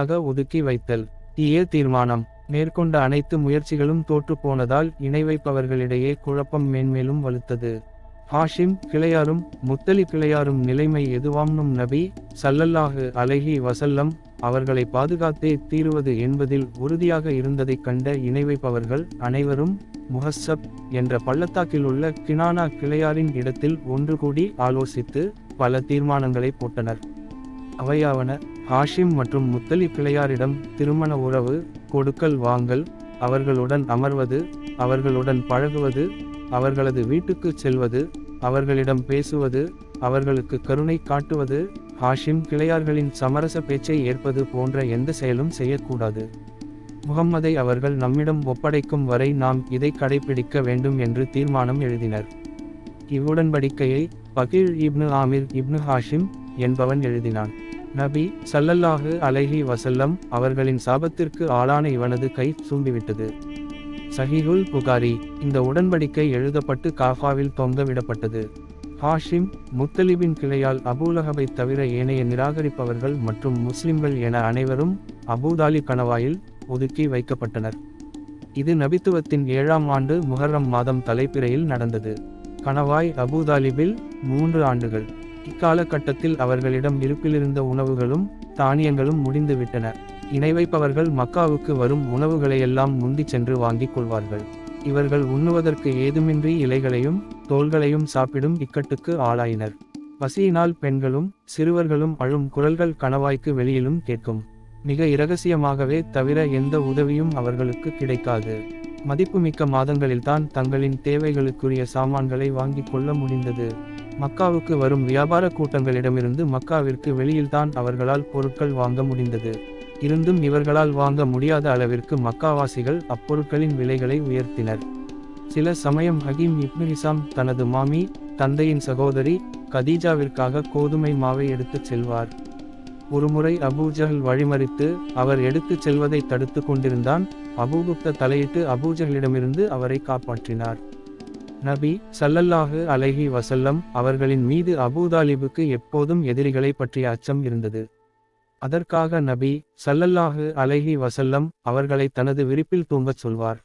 தனியாக ஒதுக்கி வைத்தல். தீர்மானம். மேற்கொண்ட அனைத்து முயற்சிகளும் தோற்றுப்போனதால் இணை வைப்பவர்களிடையே குழப்பம் மேன்மேலும் வலுத்தது. ஹாஷிம் கிளையாரும் முத்தலிப் கிளையாரும் நிலைமை எதுவாம்னும் நபி ஸல்லல்லாஹு அலைஹி வஸல்லம் அவர்களை பாதுகாத்தே தீருவது என்பதில் உறுதியாக இருந்ததைக் கண்ட இணை வைப்பவர்கள் அனைவரும் முஹஸ்ஸப் என்ற பள்ளத்தாக்கில் உள்ள கினானா கிளையாரின் இடத்தில் ஒன்று கூடி ஆலோசித்து பல தீர்மானங்களை போட்டனர். அவையாவன: ஹாஷிம் மற்றும் முத்தலிப் கிளையாரிடம் திருமண உறவு, கொடுக்கல் வாங்கல், அவர்களுடன் அமர்வது, அவர்களுடன் பழகுவது, அவர்களது வீட்டுக்கு செல்வது, அவர்களிடம் பேசுவது, அவர்களுக்கு கருணை காட்டுவது, ஹாஷிம் கிளையார்களின் சமரச பேச்சை ஏற்பது போன்ற எந்த செயலும் செய்யக்கூடாது. முகம்மதை அவர்கள் நம்மிடம் ஒப்படைக்கும் வரை நாம் இதை கடைபிடிக்க வேண்டும் என்று தீர்மானம் எழுதினர். இவ்வுடன்படிக்கையை பகீர் இப்னு ஆமிர் இப்னு ஹாஷிம் என்பவன் எழுதினான். நபி ஸல்லல்லாஹு அலைஹி வஸல்லம் அவர்களின் சாபத்திற்கு ஆளான இவனது கை சூம்பிவிட்டது. சஹீஹுல் புகாரி. இந்த உடன்படிக்கை எழுதப்பட்டு காஃபாவில் தொங்கவிடப்பட்டது. ஹாஷிம் முத்தலிபின் கிளையால் அபூலஹபை தவிர ஏனைய நிராகரிப்பவர்கள் மற்றும் முஸ்லிம்கள் என அனைவரும் அபூதாலிப் கணவாயில் ஒதுக்கி வைக்கப்பட்டனர். இது நபித்துவத்தின் 7ஆம் ஆண்டு முஹர்ரம் மாதம் தலைப்பிறையில் நடந்தது. கணவாய் அபூதாலிபில் 3 ஆண்டுகள். இக்காலகட்டத்தில் அவர்களிடம் இருப்பிலிருந்த உணவுகளும் தானியங்களும் முடிந்து விட்டன. இணை வைப்பவர்கள் மக்காவுக்கு வரும் உணவுகளையெல்லாம் முந்தி சென்று வாங்கிக் கொள்வார்கள். இவர்கள் உண்ணுவதற்கு ஏதுமின்றி இலைகளையும் தோள்களையும் சாப்பிடும் இக்கட்டுக்கு ஆளாயினர். பசியினால் பெண்களும் சிறுவர்களும் அழும் குரல்கள் கணவாய்க்கு வெளியிலும் கேட்கும். மிக இரகசியமாகவே தவிர எந்த உதவியும் அவர்களுக்கு கிடைக்காது. மதிப்புமிக்க மாதங்களில்தான் தங்களின் தேவைகளுக்குரிய சாமான்களை வாங்கிக் கொள்ள முடிந்தது. மக்காவுக்கு வரும் வியாபார கூட்டங்களிடமிருந்து மக்காவிற்கு வெளியில்தான் அவர்களால் பொருட்கள் வாங்க முடிந்தது. இருந்தும் இவர்களால் வாங்க முடியாத அளவிற்கு மக்காவாசிகள் அப்பொருட்களின் விலைகளை உயர்த்தினர். சில சமயம் ஹகீம் இப்னு ஹிசாம் தனது மாமி, தந்தையின் சகோதரி கதீஜாவிற்காக கோதுமை மாவை எடுத்துச் செல்வார். ஒருமுறை அபூஜஹல் வழிமறித்து அவர் எடுத்துச் செல்வதை தடுத்து கொண்டிருந்தான். அபூபுக்த தலையிட்டு அபூஜஹலிடமிருந்து அவரை காப்பாற்றினார். நபி ஸல்லல்லாஹு அலைஹி வஸல்லம் அவர்களின் மீது அபூதாலிபுக்கு எப்போதும் எதிரிகளை பற்றிய அச்சம் இருந்தது. அதற்காக நபி ஸல்லல்லாஹு அலைஹி வஸல்லம் அவர்களை தனது விரிப்பில் தூங்கச் சொல்வார்.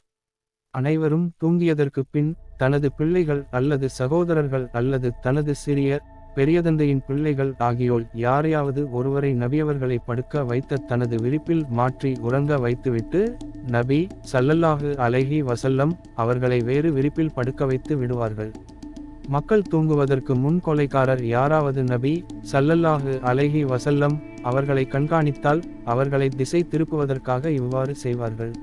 அனைவரும் தூங்கியதற்கு பின் தனது பிள்ளைகள் அல்லது சகோதரர்கள் அல்லது தனது சிறிய பெரியதந்தையின் பிள்ளைகள் ஆகியோர் யாரையாவது ஒருவரை நபியவர்களை படுக்க வைத்த தனது விரிப்பில் மாற்றி உறங்க வைத்துவிட்டு நபி ஸல்லல்லாஹு அலைஹி வஸல்லம் அவர்களை வேறு விரிப்பில் படுக்க வைத்து விடுவார்கள். மக்கள் தூங்குவதற்கு முன் கொலைக்காரர் யாராவது நபி ஸல்லல்லாஹு அலைஹி வஸல்லம் அவர்களை கண்காணித்தால் அவர்களை திசை திருப்புவதற்காக இவ்வாறு செய்வார்கள்.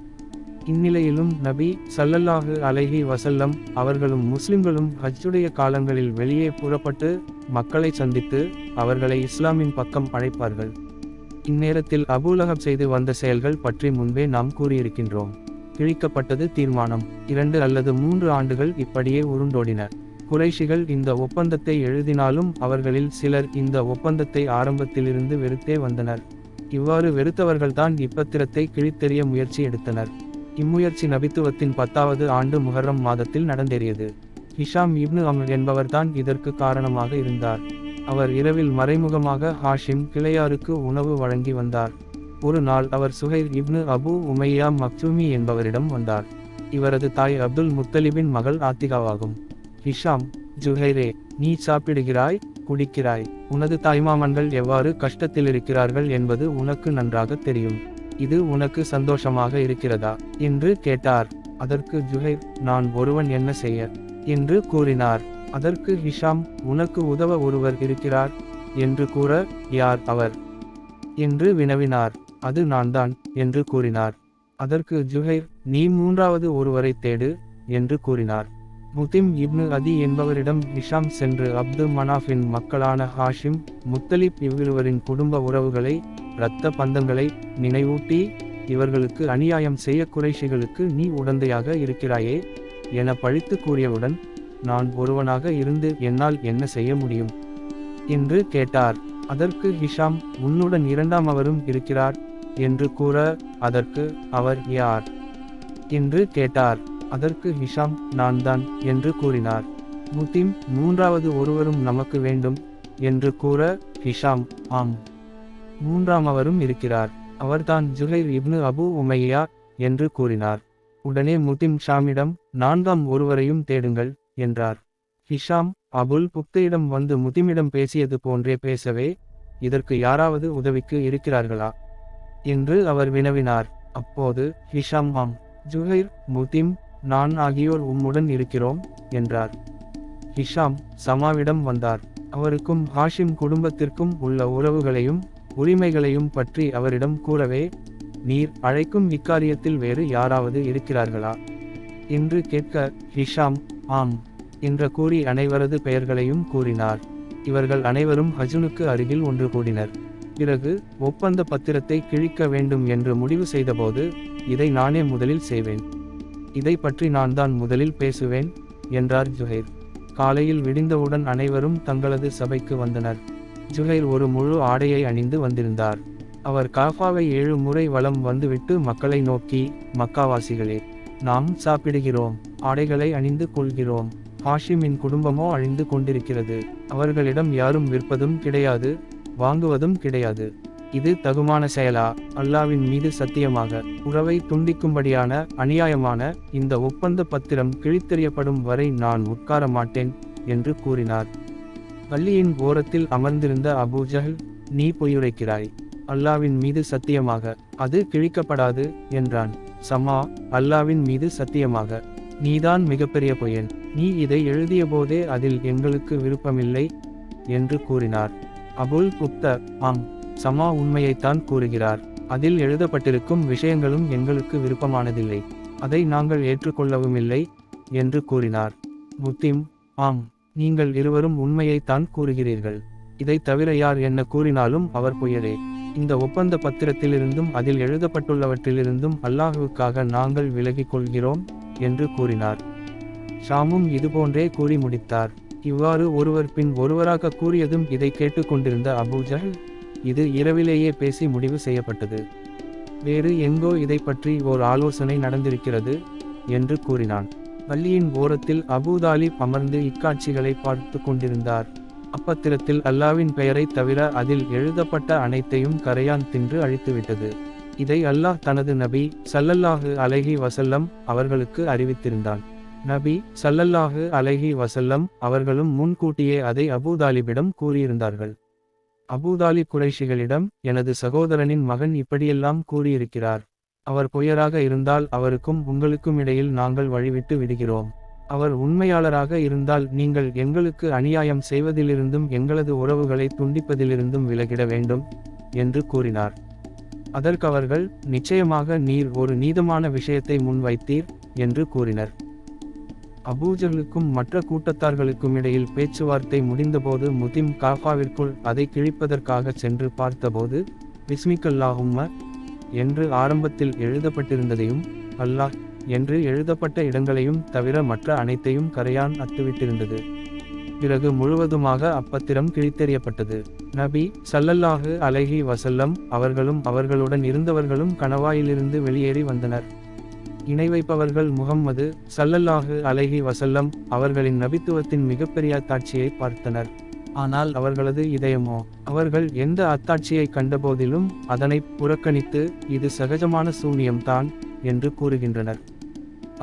இந்நிலையிலும் நபி ஸல்லல்லாஹு அலைஹி வஸல்லம் அவர்களும் முஸ்லிம்களும் ஹஜ்ஜுடைய காலங்களில் வெளியே புறப்பட்டு மக்களை சந்தித்து அவர்களை இஸ்லாமின் பக்கம் அழைப்பார்கள். இந்நேரத்தில் அபூலஹப் செய்து வந்த செயல்கள் பற்றி முன்பே நாம் கூறியிருக்கின்றோம். கிழிக்கப்பட்டது தீர்மானம். 2 அல்லது 3 ஆண்டுகள் இப்படியே உருண்டோடின. குறைஷிகள் இந்த ஒப்பந்தத்தை எழுதினாலும் அவர்களில் சிலர் இந்த ஒப்பந்தத்தை ஆரம்பத்திலிருந்து வெறுத்தே வந்தனர். இவ்வாறு வெறுத்தவர்கள்தான் இப்பத்திரத்தை கிழித்தெறிய முயற்சி எடுத்தனர். இம்முயற்சி நபித்துவத்தின் 10வது ஆண்டு முஹர்ரம் மாதத்தில் நடந்தேறியது. ஹிஷாம் இப்னு அம்ர் என்பவர்தான் இதற்கு காரணமாக இருந்தார். அவர் இரவில் மறைமுகமாக ஹாஷிம் கிளையாருக்கு உணவு வழங்கி வந்தார். ஒரு நாள் அவர் சுஹைர் இப்னு அபு உமையா மக்சூமி என்பவரிடம் வந்தார். இவரது தாய் அப்துல் முத்தலிபின் மகள் ஆத்திகாவாகும். ஹிஷாம்: ஜுஹைரே, நீ சாப்பிடுகிறாய், குடிக்கிறாய். உனது தாய்மாமன்கள் எவ்வாறு கஷ்டத்தில் இருக்கிறார்கள் என்பது உனக்கு நன்றாக தெரியும். இது உனக்கு சந்தோஷமாக இருக்கிறதா என்று கேட்டார். அதற்கு ஜுஹைர்: நான் ஒருவன் என்ன செய்ய என்று கூறினார். அதற்கு ஹிஷாம்: உனக்கு உதவ ஒருவர் இருக்கிறார் என்று கூற, யார் அவர் என்று வினவினார். அது நான்தான் என்று கூறினார். அதற்கு ஜுஹைர்: நீ 3வது ஒருவரை தேடு என்று கூறினார். முத்திம் இப்னு அதி என்பவரிடம் ஹிஷாம் சென்று அப்து மனாஃபின் மக்களான ஹாஷிம், முத்தலிப் இவ்விருவரின் குடும்ப உறவுகளை, இரத்த பந்தங்களை நினைவூட்டி, இவர்களுக்கு அநியாயம் செய்ய குறைஷிகளுக்கு நீ உடந்தையாக இருக்கிறாயே என பழித்து கூறியவுடன், நான் ஒருவனாக இருந்து என்னால் என்ன செய்ய முடியும் என்று கேட்டார். அதற்கு ஹிஷாம்: உன்னுடன் 2ஆமவரும் இருக்கிறார் என்று கூற, அதற்கு அவர் யார் என்று கேட்டார். அதற்கு ஹிஷாம்: நான் தான் என்று கூறினார். முத்திம்: 3வது ஒருவரும் நமக்கு வேண்டும் என்று கூற, ஹிஷாம்: ஆம், 3ஆமவரும் இருக்கிறார், அவர்தான் ஜுஹைர் இப்னு அபு உமையா என்று கூறினார். உடனே முதிம் ஷாமிடம், 4ஆம் ஒருவரையும் தேடுங்கள் என்றார். ஹிஷாம் அபுல் புக்தையிடம் வந்து முதிமிடம் பேசியது போன்றே பேசவே, இதற்கு யாராவது உதவிக்கு இருக்கிறார்களா என்று அவர் வினவினார். அப்போது ஹிஷாம், ஆம், ஜுஹைர், முதிம், நான் ஆகியோர் உம்முடன் இருக்கிறோம் என்றார். ஹிஷாம் சமாவிடம் வந்தார். அவருக்கும் ஹாஷிம் குடும்பத்திற்கும் உள்ள உறவுகளையும் உரிமைகளையும் பற்றி அவரிடம் கூறவே, நீர் அழைக்கும் இக்காரியத்தில் வேறு யாராவது இருக்கிறார்களா என்று கேட்க, ஹிஷாம் ஆம் என்று கூறி அனைவரது பெயர்களையும் கூறினார். இவர்கள் அனைவரும் ஹஜுனுக்கு அருகில் ஒன்று கூடினர். பிறகு ஒப்பந்த பத்திரத்தை கிழிக்க வேண்டும் என்று முடிவு செய்தபோது, இதை நானே முதலில் செய்வேன், இதை பற்றி நான் தான் முதலில் பேசுவேன் என்றார் ஜுஹைர். காலையில் விடிந்தவுடன் அனைவரும் தங்களது சபைக்கு வந்தனர். ஜுஹைர் ஒரு முழு ஆடையை அணிந்து வந்திருந்தார். அவர் காஃபாவை 7 முறை வலம் வந்துவிட்டு மக்களை நோக்கி, மக்காவாசிகளே, நாம் சாப்பிடுகிறோம், ஆடைகளை அணிந்து கொள்கிறோம். ஹாஷிமின் குடும்பமோ அழிந்து கொண்டிருக்கிறது. அவர்களிடம் யாரும் விற்பதும் கிடையாது, வாங்குவதும் கிடையாது. இது தகுமான செயலா? அல்லாவின் மீது சத்தியமாக, உறவை துண்டிக்கும்படியான அநியாயமான இந்த ஒப்பந்த பத்திரம் கிழித்தெறியப்படும் வரை நான் உட்கார மாட்டேன் என்று கூறினார். பள்ளியின் ஓரத்தில் அமர்ந்திருந்த அபூ ஜஹல், நீ பொய்யுரைக்கிறாய், அல்லாவின் மீது சத்தியமாக அது கிழிக்கப்படாது என்றான். சமா, அல்லாவின் மீது சத்தியமாக, நீதான் மிகப்பெரிய பொய்யன், நீ இதை எழுதிய போதே அதில் எங்களுக்கு விருப்பமில்லை என்று கூறினார். அபுல் புக்த, ஆம், சமா உண்மையைத்தான் கூறுகிறார், அதில் எழுதப்பட்டிருக்கும் விஷயங்களும் எங்களுக்கு விருப்பமானதில்லை, அதை நாங்கள் ஏற்றுக்கொள்ளவுமில்லை என்று கூறினார். முத்திம், ஆம், நீங்கள் இருவரும் உண்மையைத்தான் கூறுகிறீர்கள், இதை தவிர யார் என்ன கூறினாலும் அவர் பொய்யரே. இந்த ஒப்பந்த பத்திரத்திலிருந்தும் அதில் எழுதப்பட்டுள்ளவற்றிலிருந்தும் அல்லாஹுவுக்காக நாங்கள் விலகிக் கொள்கிறோம் என்று கூறினார். ஷாமும் இதுபோன்றே கூறி முடித்தார். இவ்வாறு ஒருவர் பின் ஒருவராக கூறியதும் இதை கேட்டுக்கொண்டிருந்த அபூ ஜஹல், இது இரவிலேயே பேசி முடிவு செய்யப்பட்டது, வேறு எங்கோ இதை பற்றி ஓர் ஆலோசனை நடந்திருக்கிறது என்று கூறினான். பள்ளியின் ஓரத்தில் அபூதாலிப் அமர்ந்து இக்காட்சிகளை பார்த்து கொண்டிருந்தார். அப்பத்திரத்தில் அல்லாவின் பெயரை தவிர அதில் எழுதப்பட்ட அனைத்தையும் கரையான் தின்று அழித்துவிட்டது. இதை அல்லாஹ் தனது நபி ஸல்லல்லாஹு அலைஹி வஸல்லம் அவர்களுக்கு அறிவித்திருந்தான். நபி ஸல்லல்லாஹு அலைஹி வஸல்லம் அவர்களும் முன்கூட்டியே அதை அபூதாலிபிடம் கூறியிருந்தார்கள். அபூதாலிப் குறைஷிகளிடம், எனது சகோதரனின் மகன் இப்படியெல்லாம் கூறியிருக்கிறார், அவர் பொய்யராக இருந்தால் அவருக்கும் உங்களுக்கும் இடையில் நாங்கள் வழிவிட்டு விடுகிறோம், அவர் உண்மையாளராக இருந்தால் நீங்கள் எங்களுக்கு அநியாயம் செய்வதிலிருந்தும் எங்களது உறவுகளை துண்டிப்பதிலிருந்தும் விலகிட வேண்டும் என்று கூறினார். அதற்கவர்கள், நிச்சயமாக நீர் ஒரு நீதமான விஷயத்தை முன்வைத்தீர் என்று கூறினர். அபூஜலுக்கும் மற்ற கூட்டத்தார்களுக்கும் இடையில் பேச்சுவார்த்தை முடிந்தபோது முதிம் காஃபாவிற்குள் அதை கிழிப்பதற்காக சென்று பார்த்தபோது, பிஸ்மிக்கல்லாஹும்ம என்று ஆரம்பத்தில் எழுதப்பட்டிருந்ததையும் அல்லாஹ் என்று எழுதப்பட்ட இடங்களையும் தவிர மற்ற அனைத்தையும் கரையான் அத்துவிட்டிருந்தது. பிறகு முழுவதுமாக அப்பத்திரம் கிழித்தெறியப்பட்டது. நபி ஸல்லல்லாஹு அலைஹி வஸல்லம் அவர்களும் அவர்களுடன் இருந்தவர்களும் கணவாயிலிருந்து வெளியேறி வந்தனர். இணை வைப்பவர்கள் முஹம்மது ஸல்லல்லாஹு அலைஹி வஸல்லம் அவர்களின் நபித்துவத்தின் மிகப்பெரிய அத்தாட்சியை பார்த்தனர். ஆனால் அவர்களது இதயமோ, அவர்கள் எந்த அத்தாட்சியை கண்டபோதிலும் அதனை புறக்கணித்து, இது சகஜமான சூனியம்தான் என்று கூறுகின்றனர்.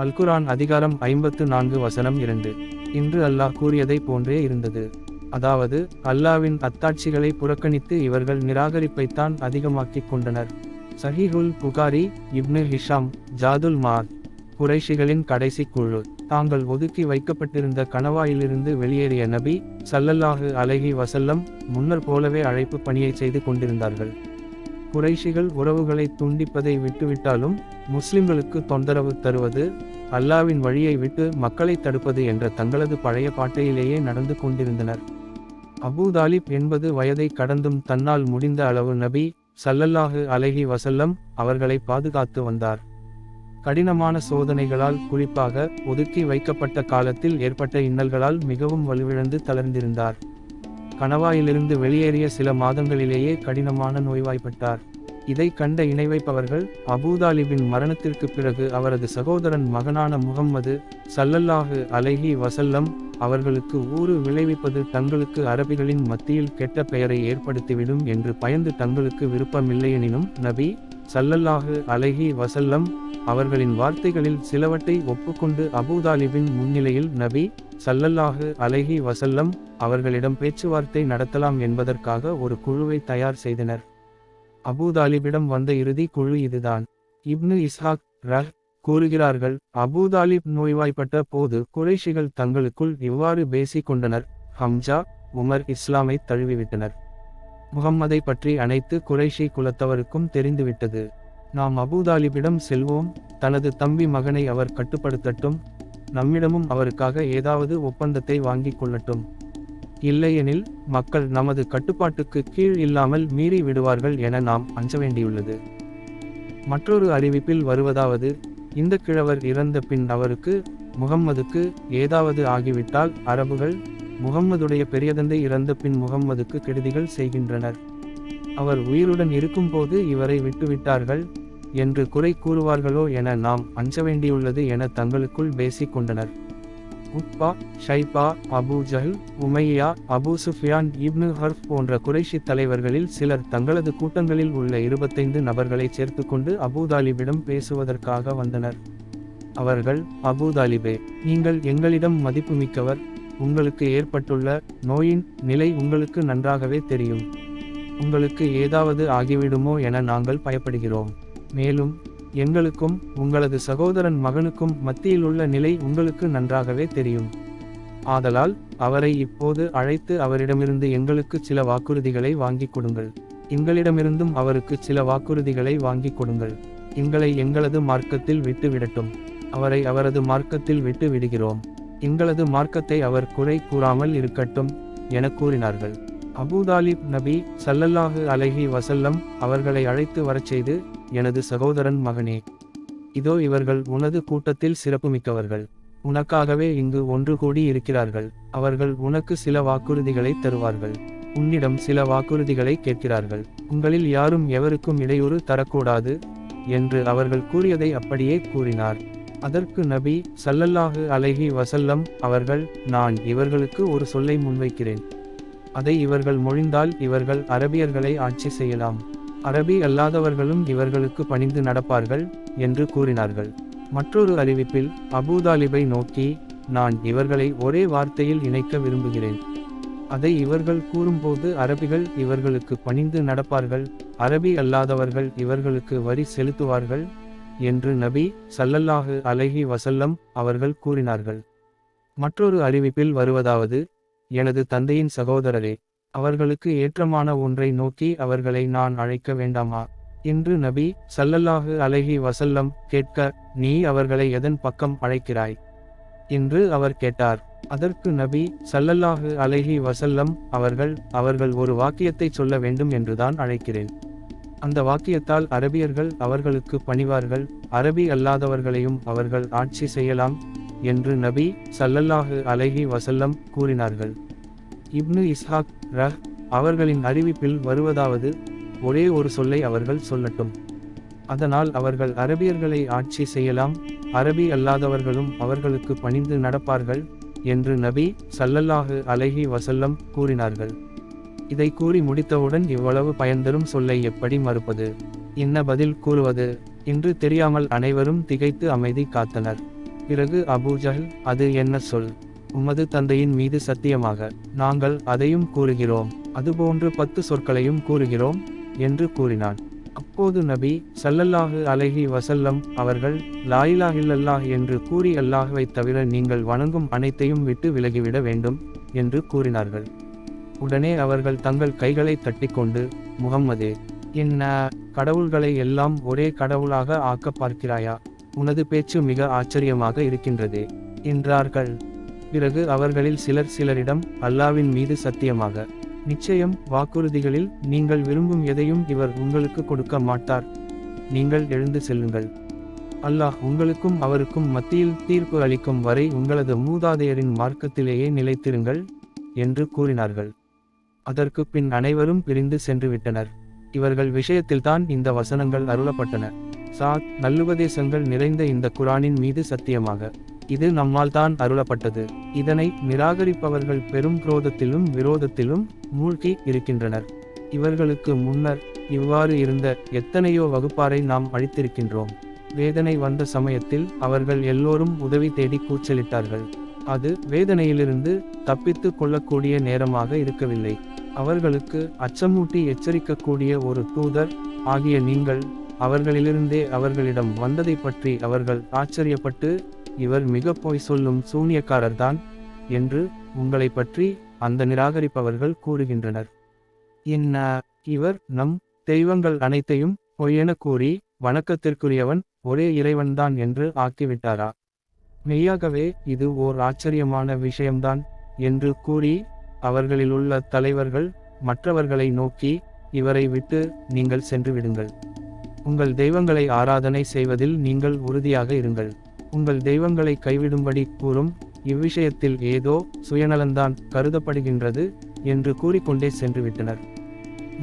அல்குரான் அதிகாரம் 54 வசனம் 2. இன்று அல்லாஹ் கூறியதை போன்றே இருந்தது. அதாவது, அல்லாவின் அத்தாட்சிகளை புறக்கணித்து இவர்கள் நிராகரிப்பைத்தான் அதிகமாக்கிக் கொண்டனர். சஹீஹுல் புகாரி, இப்னு ஹிஷாம், ஜாதுல் மாத், குறைஷிகளின் கடைசி குழு, தாங்கள் ஒதுக்கி வைக்கப்பட்டிருந்த கணவாயிலிருந்து வெளியேறிய நபி ஸல்லல்லாஹு அலைஹி வஸல்லம் முன்னர் போலவே அழைப்பு பணியை செய்து கொண்டிருந்தார்கள். குறைஷிகள் உறவுகளை துண்டிப்பதை விட்டுவிட்டாலும் முஸ்லிம்களுக்கு தொந்தரவு தருவது, அல்லாவின் வழியை விட்டு மக்களை தடுப்பது என்ற தங்களது பழைய பாட்டையிலேயே நடந்து கொண்டிருந்தனர். அபூதாலிப் 80 வயதை கடந்தும் தன்னால் முடிந்த அளவு நபி ஸல்லல்லாஹு அலைஹி வஸல்லம் அவர்களை பாதுகாத்து வந்தார். கடினமான சோதனைகளால், குறிப்பாக ஒதுக்கி வைக்கப்பட்ட காலத்தில் ஏற்பட்ட இன்னல்களால் மிகவும் வலுவிழந்து தளர்ந்திருந்தார். கணவாயிலிருந்து வெளியேறிய சில மாதங்களிலேயே கடினமான நோய்வாய்ப்பட்டார். இதை கண்ட இணை வைப்பவர்கள் அபூதாலிபின் மரணத்திற்கு பிறகு அவரது சகோதரன் மகனான முகம்மது ஸல்லல்லாஹு அலைஹி வஸல்லம் அவர்களுக்கு ஊறு விளைவிப்பது தங்களுக்கு அரபிகளின் மத்தியில் கெட்ட பெயரை ஏற்படுத்திவிடும் என்று பயந்து தங்களுக்கு விருப்பமில்லையெனினும் நபி ஸல்லல்லாஹு அலைஹி வஸல்லம் அவர்களின் வார்த்தைகளில் சிலவற்றை ஒப்புக்கொண்டு அபூதாலிபின் முன்னிலையில் நபி ஸல்லல்லாஹு அலைஹி வஸல்லம் அவர்களிடம் பேச்சுவார்த்தை நடத்தலாம் என்பதற்காக ஒரு குழுவை தயார் செய்தனர். அபூதாலிபிடம் வந்த இறுதி குழு இதுதான். இப்னு இஸ்ஹாக் கூறுகிறார்கள், அபூதாலிப் நோய்வாய்ப்பட்ட போது குறைஷிகள் தங்களுக்குள் இவ்வாறு பேசிக் கொண்டனர். ஹம்ஜா உமர் இஸ்லாமை தழுவிவிட்டனர். முகம்மதை பற்றி அனைத்து குறைஷி குலத்தவருக்கும் தெரிந்துவிட்டது. நாம் அபூதாலிபிடம் செல்வோம், தனது தம்பி மகனை அவர் கட்டுப்படுத்தட்டும், நம்மிடமும் அவருக்காக ஏதாவது ஒப்பந்தத்தை வாங்கிக் கொள்ளட்டும். இல்லையெனில் மக்கள் நமது கட்டுப்பாட்டுக்கு கீழ் இல்லாமல் மீறி விடுவார்கள் என நாம் அஞ்ச வேண்டியுள்ளது. மற்றொரு அறிவிப்பில் வருவதாவது, இந்த கிழவர் இறந்த பின் அவருக்கு முகம்மதுக்கு ஏதாவது ஆகிவிட்டால் அரபுகள் முகம்மதுடைய பெரியதந்தை இறந்த பின் முகம்மதுக்கு கெடுதிகள் செய்கின்றனர், அவர் உயிருடன் இருக்கும்போது இவரை விட்டுவிட்டார்கள் என்று குறை கூறுவார்களோ என நாம் அஞ்ச வேண்டியுள்ளது என தங்களுக்குள் பேசிக் கொண்டனர். உத்பா, ஷைபா, அபூ ஜஹல், உமையா, அபூ சுஃபியான், இப்னு ஹர்ப் போன்ற குறைஷி தலைவர்களில் சிலர் தங்களது கூட்டங்களில் உள்ள 25 நபர்களை சேர்த்துக்கொண்டு அபூதாலிபிடம் பேசுவதற்காக வந்தனர். அவர்கள், அபூதாலிபே, நீங்கள் எங்களிடம் மதிப்புமிக்கவர், உங்களுக்கு ஏற்பட்டுள்ள நோயின் நிலை உங்களுக்கு நன்றாகவே தெரியும். உங்களுக்கு ஏதாவது ஆகிவிடுமோ என நாங்கள் பயப்படுகிறோம். மேலும் எங்களுக்கும் உங்களது சகோதரன் மகனுக்கும் மத்தியிலுள்ள நிலை உங்களுக்கு நன்றாகவே தெரியும். ஆதலால் அவரை இப்போது அழைத்து அவரிடமிருந்து எங்களுக்கு சில வாக்குறுதிகளை வாங்கிக் கொடுங்கள். எங்களிடமிருந்தும் அவருக்கு சில வாக்குறுதிகளை வாங்கிக் கொடுங்கள். எங்களை எங்களது மார்க்கத்தில் விட்டு விடட்டும், அவரை அவரது மார்க்கத்தில் விட்டு விடுகிறோம். எங்களது மார்க்கத்தை அவர் குறை கூறாமல் இருக்கட்டும் என கூறினார்கள். அபூதாலிப் நபி ஸல்லல்லாஹு அலைஹி வஸல்லம் அவர்களை அழைத்து வரச் செய்து, எனது சகோதரன் மகனே, இதோ இவர்கள் உனது கூட்டத்தில் சிறப்புமிக்கவர்கள், உனக்காகவே இங்கு ஒன்று கூடி இருக்கிறார்கள். அவர்கள் உனக்கு சில வாக்குறுதிகளை தருவார்கள், உன்னிடம் சில வாக்குறுதிகளை கேட்கிறார்கள். உங்களில் யாரும் எவருக்கும் இடையூறு தரக்கூடாது என்று அவர்கள் கூறியதை அப்படியே கூறினார். அதற்கு நபி ஸல்லல்லாஹு அலைஹி வஸல்லம் அவர்கள், நான் இவர்களுக்கு ஒரு சொல்லை முன்வைக்கிறேன், அதை இவர்கள் மொழிந்தால் இவர்கள் அரபியர்களை ஆட்சி செய்யலாம், அரபி அல்லாதவர்களும் இவர்களுக்கு பணிந்து நடப்பார்கள் என்று கூறினார்கள். மற்றொரு அறிவிப்பில் அபூதாலிபை நோக்கி, நான் இவர்களை ஒரே வார்த்தையில் இணைக்க விரும்புகிறேன், அதை இவர்கள் கூறும்போது அரபிகள் இவர்களுக்கு பணிந்து நடப்பார்கள், அரபி அல்லாதவர்கள் இவர்களுக்கு வரி செலுத்துவார்கள் என்று நபி ஸல்லல்லாஹு அலைஹி வஸல்லம் அவர்கள் கூறினார்கள். மற்றொரு அறிவிப்பில் வருவதாவது, எனது தந்தையின் சகோதரரே, அவர்களுக்கு ஏற்றமான ஒன்றை நோக்கி அவர்களை நான் அழைக்க வேண்டாமா என்று நபி ஸல்லல்லாஹு அலைஹி வஸல்லம் கேட்க, நீ அவர்களை எதன் பக்கம் அழைக்கிறாய் என்று அவர் கேட்டார். அதற்கு நபி ஸல்லல்லாஹு அலைஹி வஸல்லம் அவர்கள் ஒரு வாக்கியத்தை சொல்ல வேண்டும் என்றுதான் அழைக்கிறேன். அந்த வாக்கியத்தால் அரபியர்கள் அவர்களுக்கு பணிவார்கள், அரபி அல்லாதவர்களையும் அவர்கள் ஆட்சி செய்யலாம் என்று நபி ஸல்லல்லாஹு அலைஹி வஸல்லம் கூறினார்கள். இப்னு இஸ்ஹாக் அவர்களின் அறிவிப்பில் வருவதாவது, ஒரே ஒரு சொல்லை அவர்கள் சொல்லட்டும், அதனால் அவர்கள் அரபியர்களை ஆட்சி செய்யலாம், அரபி அல்லாதவர்களும் அவர்களுக்கு பணிந்து நடப்பார்கள் என்று நபி ஸல்லல்லாஹு அலைஹி வஸல்லம் கூறினார்கள். இதை கூறி முடித்தவுடன் இவ்வளவு பயன்தரும் சொல்லை எப்படி மறுப்பது, என்ன பதில் கூறுவது என்று தெரியாமல் அனைவரும் திகைத்து அமைதி காத்தனர். பிறகு அபூ ஜஹல், அது என்ன சொல், உமது தந்தையின் மீது சத்தியமாக நாங்கள் அதையும் கூறுகிறோம், அதுபோன்று 10 சொற்களையும் கூறுகிறோம் என்று கூறினான். அப்போது நபி ஸல்லல்லாஹு அலைஹி வஸல்லம் அவர்கள், லா இலாஹ இல்லல்லாஹ் என்று கூறி அல்லாஹ்வை தவிர நீங்கள் வணங்கும் அனைத்தையும் விட்டு விலகிவிட வேண்டும் என்று கூறினார்கள். உடனே அவர்கள் தங்கள் கைகளை தட்டிக்கொண்டு, முகம்மதே, என்ன கடவுள்களை எல்லாம் ஒரே கடவுளாக ஆக்க பார்க்கிறாயா, உனது பேச்சு மிக ஆச்சரியமாக இருக்கின்றதே என்றார்கள். பிறகு அவர்களில் சிலரிடம், அல்லாவின் மீது சத்தியமாக நிச்சயம் வாக்குறுதிகளில் நீங்கள் விரும்பும் எதையும் இவர் உங்களுக்கு கொடுக்க மாட்டார், நீங்கள் எழுந்து செல்லுங்கள், அல்லாஹ் உங்களுக்கும் அவருக்கும் மத்தியில் தீர்ப்பு அளிக்கும் வரை உங்களது மூதாதையரின் மார்க்கத்திலேயே நிலைத்திருங்கள் என்று கூறினார்கள். அதற்கு பின் அனைவரும் பிரிந்து சென்று விட்டனர். இவர்கள் விஷயத்தில்தான் இந்த வசனங்கள் அருளப்பட்டன. சாத் நல்லுபதேசங்கள் நிறைந்த இந்த குரானின் மீது சத்தியமாக, இது நம்மால் தான் அருளப்பட்டது. இதனை நிராகரிப்பவர்கள் பெரும் குரோதத்திலும் விரோதத்திலும் மூழ்கி இருக்கின்றனர். இவர்களுக்கு முன்னர் இவ்வாறு இருந்த எத்தனையோ வகுப்பாரை நாம் அழித்திருக்கின்றோம். வேதனை வந்த சமயத்தில் அவர்கள் எல்லோரும் உதவி தேடி கூச்சலிட்டார்கள். அது வேதனையிலிருந்து தப்பித்து கொள்ளக்கூடிய நேரமாக இருக்கவில்லை. அவர்களுக்கு அச்சமூட்டி எச்சரிக்கக்கூடிய ஒரு தூதர் ஆகிய நீங்கள் அவர்களிலிருந்தே அவர்களிடம் வந்ததை பற்றி அவர்கள் ஆச்சரியப்பட்டு, இவர் மிக பொய் சொல்லும் சூனியக்காரர்தான் என்று உங்களை பற்றி அந்த நிராகரிப்பவர்கள் கூறுகின்றனர். என்ன, இவர் நம் தெய்வங்கள் அனைத்தையும் பொய்யென கூறி வணக்கத்திற்குரியவன் ஒரே இறைவன்தான் என்று ஆக்கிவிட்டாரா? மெய்யாகவே இது ஓர் ஆச்சரியமான விஷயம்தான் என்று கூறி அவர்களிலுள்ள தலைவர்கள் மற்றவர்களை நோக்கி, இவரை விட்டு நீங்கள் சென்று விடுங்கள். உங்கள் தெய்வங்களை ஆராதனை செய்வதில் நீங்கள் உறுதியாக இருங்கள். உங்கள் தெய்வங்களை கைவிடும்படி கூறும் இவ்விஷயத்தில் ஏதோ சுயநலந்தான் கருதப்படுகின்றது என்று கூறிக்கொண்டே சென்று விட்டனர்.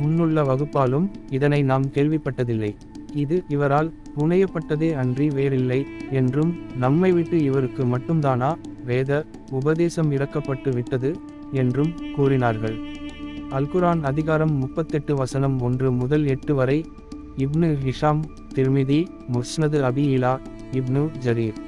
முன்னுள்ள வகுப்பாலும் இதனை நாம் கேள்விப்பட்டதில்லை. இது இவரால் புனையப்பட்டதே அன்றி வேறில்லை என்றும், நம்மை விட்டு இவருக்கு மட்டும்தானா வேத உபதேசம் இறக்கப்பட்டு விட்டது என்றும் கூறினார்கள். அல்குரான் அதிகாரம் 38 வசனம் 1 முதல் 8 வரை. இப்னு ஹிஷாம், திர்மிதி, முஸ்னது அபி இலா, இப்னு ஜரீர்.